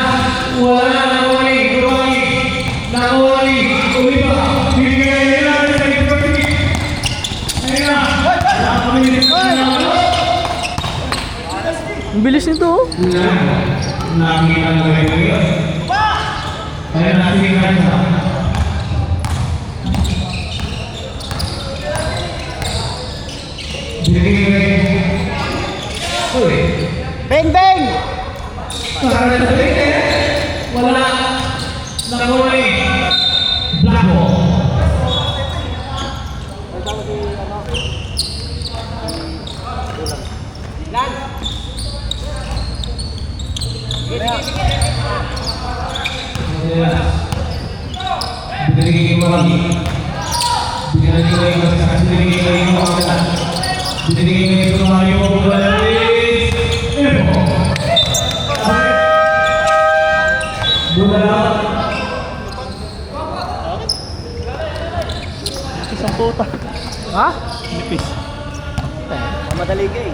Wala na wali. Kurwali. Nakawali. Umipa. Binigay nila sa Leprechaun. Ayun na. Ang bilis nito, oh. Nakikita mo kayo. Kaya nakikita mo. Beng, beng! Wala. Nakawali. Blacko. Binigay mo lagi. Binigay mo lagi. Binigay mo lagi. Binigay mo lagi. Isang puta. Ha? Nipis. Madali ka eh.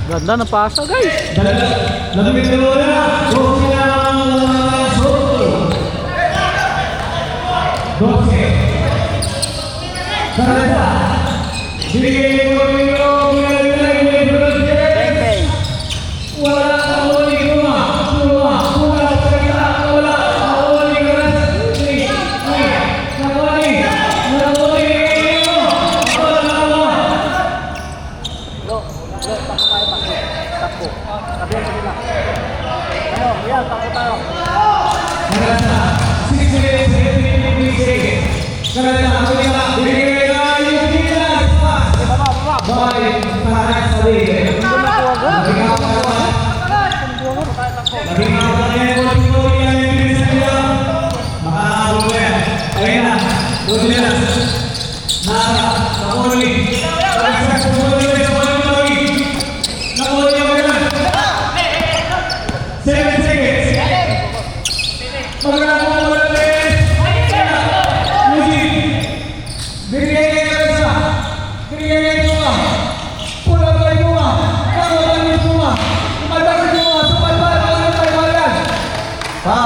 Ganda na pasa guys.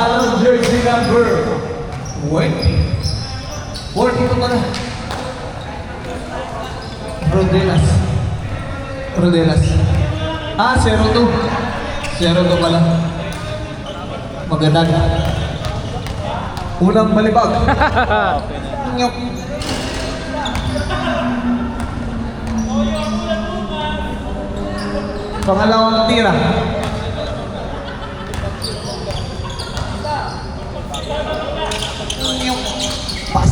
Follow jersey number 20. 42 pala. Rodelas. Ah, 02. 02 pala. Maganda. Unang balibag. Nyok. Pangalawang tira. Pas.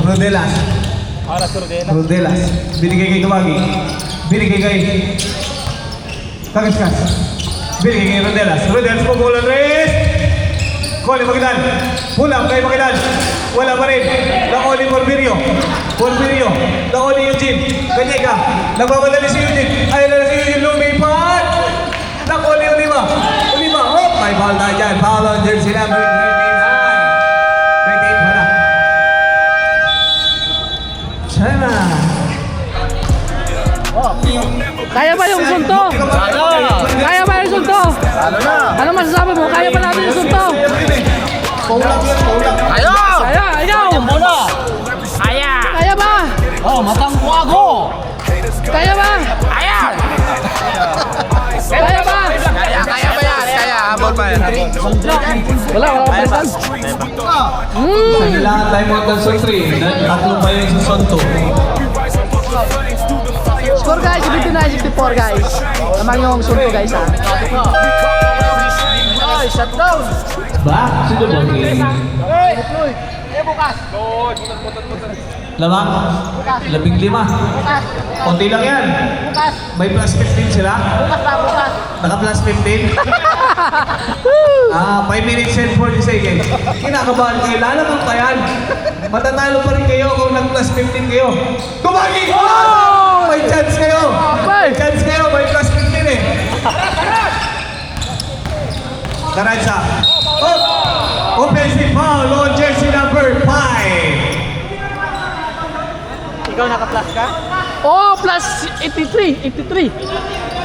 Rodelas. Rodelas. Binigay kay Gawagi. Binigay kay Tagaskas. Binigay kay Rodelas. Rodelas po bola rin. Koli Makidan. Pulang kay Makidan. Wala pa rin. Nakoli Porfirio. Nakoli Eugene. Kanyega. Nagbamadali si Eugene. Ayaw na si Eugene lumipat. Nakoli Ulima. Oh, may foul na dyan. Foul on jersey number 28 pala. China. Kaya ba yung sunto? Kaya ba yung sunto? Ano masasabi mo? Kaya ba natin yung sunto? Paulang yan, paulang. Kaya, ikaw! Kaya ba? Oh, matangko ako! Kaya ba? Kaya ba? Kaya ba yan? Kaya, habol pa yan. Wala pa balitan. Sa nilahan tayo mga Son 3. Tatlo pa yun sa Son 2. Score guys, 59-54 guys. Naman yung sunto guys ha. Ay, shutdown! Ba? Sino ba? Lamang? 15? Konti lang yan. May plus 15 sila? Naka plus 15? 5 minutes and 40 seconds. Kinakabahan kayo. Lalamang pa yan. Matatalo pa rin kayo kung nag plus 15 kayo. Tumagi! May chance kayo! May chance kayo! May plus 15 eh! Caranza. Oh! Offensive foul on jersey number 5. Ikaw naka-plus ka? Oh, plus 83.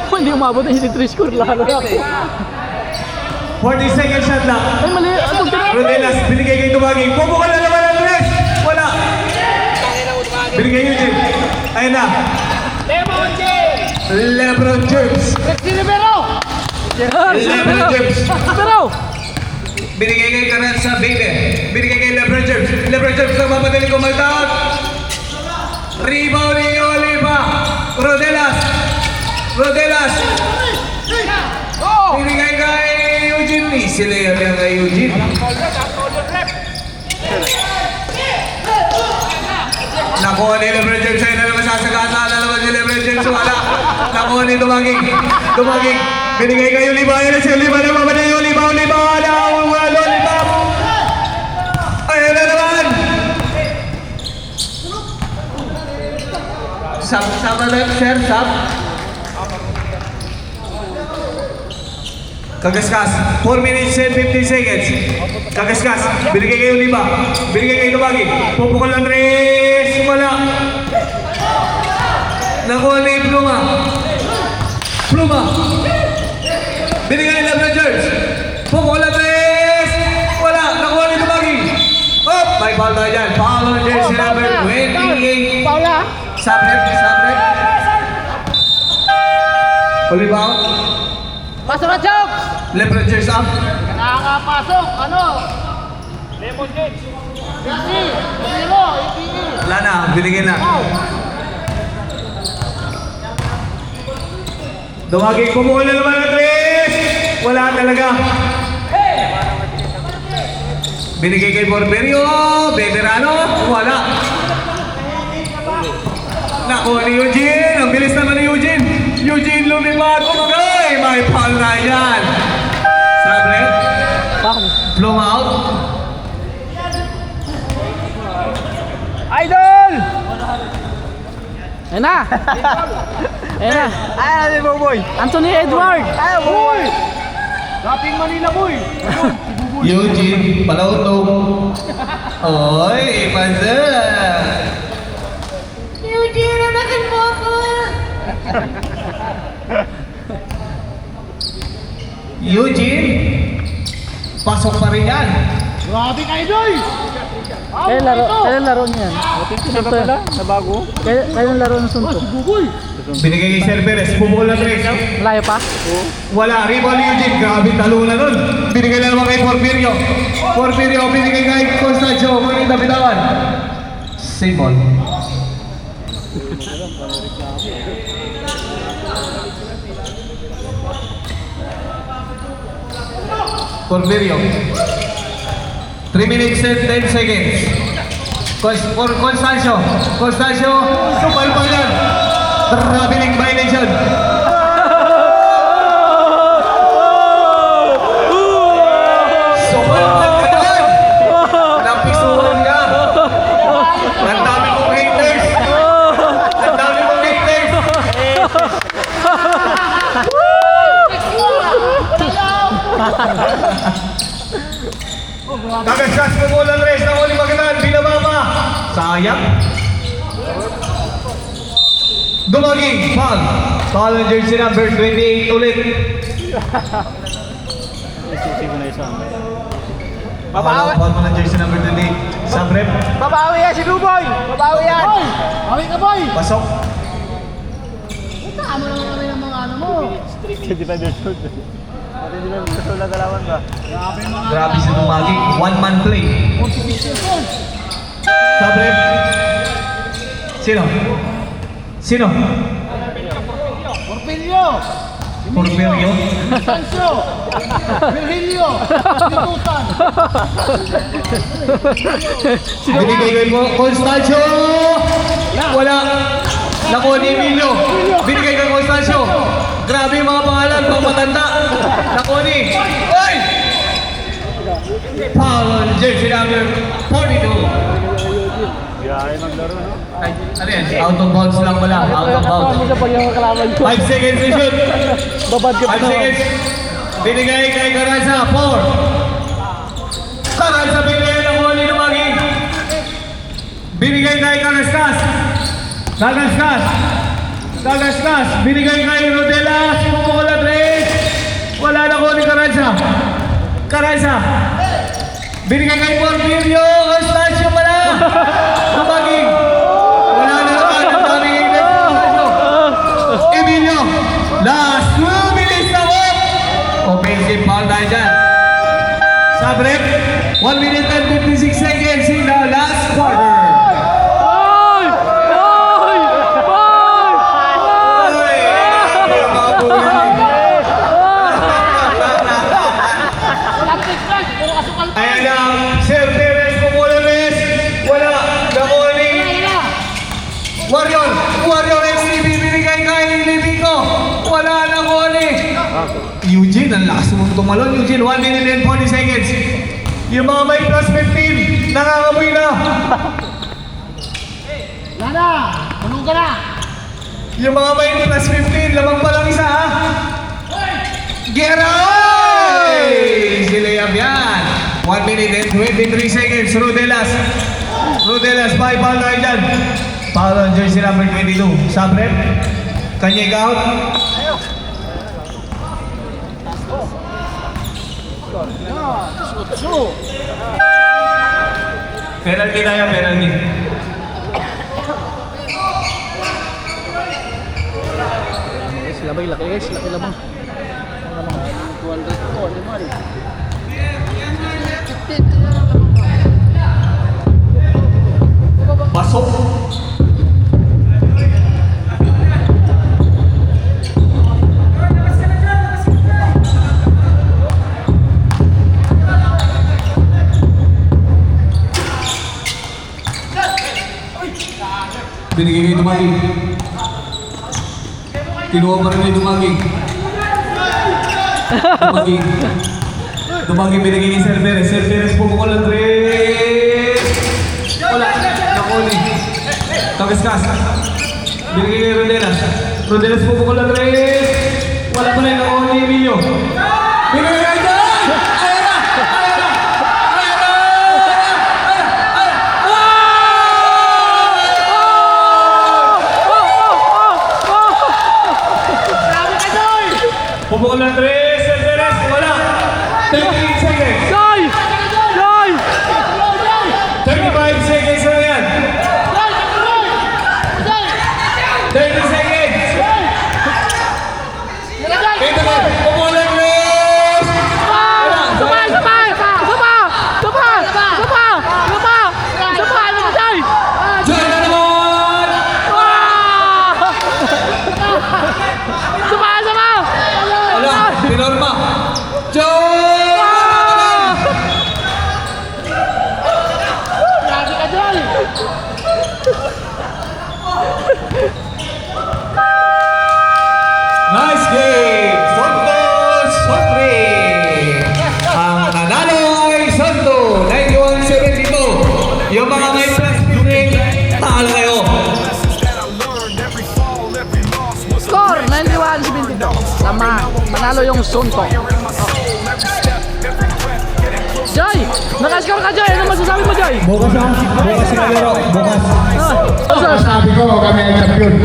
Oh, hindi umabot ng 83 score lalo na. 40 seconds shot lang. Ay, mali. Ano ba? Rodelas, binigay kay Tumaging. Bubukal na naman ang Tres. Wala. Binigay yun, Jim. Ayun na. Lebron James. Libero! Lebron James. Libero! Binigay kay Caranza, baby. Binigay kay Lebron James. Lebron James na mamadali kumaltaon. Rebound ni Oliva. Rodelas. Binigay kay Eugene. Sila yan kay Eugene. Nakuha ni Lebron James. Ay na naman sasagasa na naman si Lebron James. Wala. Nakuha ni Tumaging. Binigay kay Oliva. Ayun na si Oliva na mamadali. Oliva. Ayun na naman. Sama na, sir, sab. Kagaskas, 4 minutes and 50 seconds. Kagaskas, binigay kay Oliva. Binigay kay Tumagi. Pupukol ang Tres. Wala. Nakuha ni Pluma. Binigay kay Lebron James. Pupukol ang Tres. Wala. Nakuha ni Tumagi. Oh, may foul tayo dyan. Foul on jersey number 28. Paula! Sabrek. Oliva. Pasok na, Chok! Lebron James up. Nakakapasok! Ano? Lemon James! Wala na, binigyan na. Dumaging pumukul na naman ng Tres. Wala talaga. Binigay kay Borberio. Veterano. Wala. Nakuha ni Eugene. Ang bilis naman ni Eugene. Eugene lumipad. Umagay. May foul na yan. Sabre. Blow out. Idol! Ayan na! Ay, ano yung boy? Anthony Edward! Ay, boy! Dating Manila, boy! Eugene. Palautong. Oy, pansin. Eugene, anakin mo ako! Eugene. Pasok pa rin yan. Grabe ka, Idol! Kailan laro niyan? Sunto yan? Nabago? Kailan laro ng sunto? Binigay kay Sir Perez. Pumukul na Tres. Malayo pa? Wala. Rebound ni Eugene. Grabe talo na nun. Binigay na naman kay Porfirio. Binigay kay Constancio. Muli na bitawan. Same ball. Porfirio. 3 minutes and 10 seconds. For Constancio. Supal pa yan. Traveling violation. Supal pa yan. Napisuhan ka. Ang dami mong haters. Kagaskas mo mula ng rest ng Oli Magadan. Binababa. Sayang. Dumaging. Foul on jersey number 28 ulit. Babawi! Foul on jersey number 28. Sabrep. Babawi yan si Duboy! Babawi yan! Bawi ka, boy! Pasok. Tama naman kami ng mga ano mo. Hindi pa understood. Pati hindi pa gusto na galawan ba? Grabe si Dumaging. One man play. Sabrep. Sino? Porfirio. Virgilio! Pitutan! Binigay kay mo, Constancio! Wala! Nakuha ni Emilio! Binigay kay Constancio! Grabe yung mga pangalan, pang matanda! Nakuha ni... Ay! Foul on jersey number 42! Ano yan? Out of bounds lang wala. Out of Nakakatawa mo bounds. siya pag yung kalaban ko. 5 seconds to shoot. Babad ka pa 5 seconds. Binigay kay Caranza. 4. Caranza binigay ng huli lumagi. Binigay kay Cagascas. Cagascas. Binigay kay Rodelas. Pumukul at rin. Wala na huli Caranza. Binigay kay Porfirio. Eustacio pala. Lumagi. Wala na naman. Ang daming Eustacio. Emilio. Last 2 minutes na ko. Offensive foul tayo dyan. Sabrek. 1 minute and 56 seconds in the last quarter. Oy! Oy! Oy! Ayan lang, Sir Perez, Pumulares, wala, Nakoli. Warrior XTV, binigay kay Libico, wala, Nakoli. Eugene, ang lakas mong tumalon, Eugene, 1 minute and 40 seconds. Yung mga may plus 15, nangangamoy na. Lana! Tulong ka na! Yung mga may plus 15, lamang pa lang isa, ha? Geray! Si Leab yan. 1 minute and 23 seconds. Rodelas, bye, foul tayo dyan. Foul on jersey number 22. Sabrep, Kanyeg out. Penalty na yan, penalty. Labay, laki guys, laki labang. Pasok. Binigay kay Dumagi. Kinuha pa rin kay Dumagi. Dumagi binigay kay Sir Perez. Sir Perez pumukul ang 3. Wala. Nakuli. Kagaskas. Binigay kay Rodelas pumukul ang 3. Wala pa rin. Nakuli Emilio. Binigay kay John! Ayan na! Pumukul ng 3, Sir Perez, wala. 38 seconds. Joy! Joy! 35 seconds na yan. 30 seconds. Ito na, pumukul ng 3. Joy na naman! Wala, pinorma. Joy! Nice game! Santos Sopre! Ang nanalo ay Santo, 91-72. Yung mga may plus 15, talo kayo. Lessons that I learned, every fall, every loss was a Score 91-72. Tama, manalo yung Sunto. fire in my soul, every step, every breath, getting closer. Joy! Nakascore ka, Joy! Ano masasabi mo, Joy? Bukas na laro. Bukas. Sabi ko kami ang champion.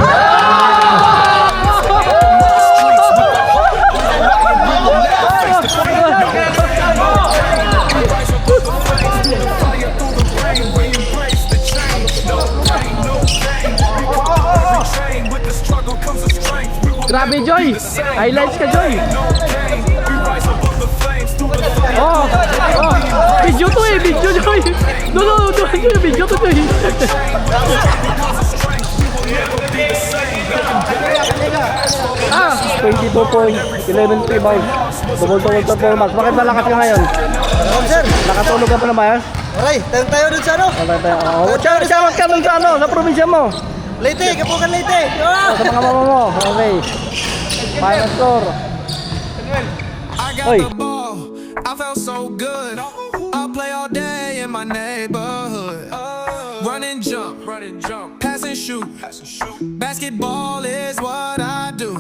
Grabe, Joy! Highlights ka, Joy! Oh! Video to eh! Video, Joy! No, video to, Joy! Ah! 22.1135 Double performance. Bakit malakas ka ngayon? Sir! Nakatulog ka pa naman, eh? Aray, tayo dun sa ano? Shoutout ka dun sa ano, sa probinsya mo. Leyte, Kapukan Leyte! Sa mga mama mo. Okay. Final score. I got Oi. the ball, I felt so good. I play all day in my neighborhood. Running and jump, pass and shoot. Basketball is what I do.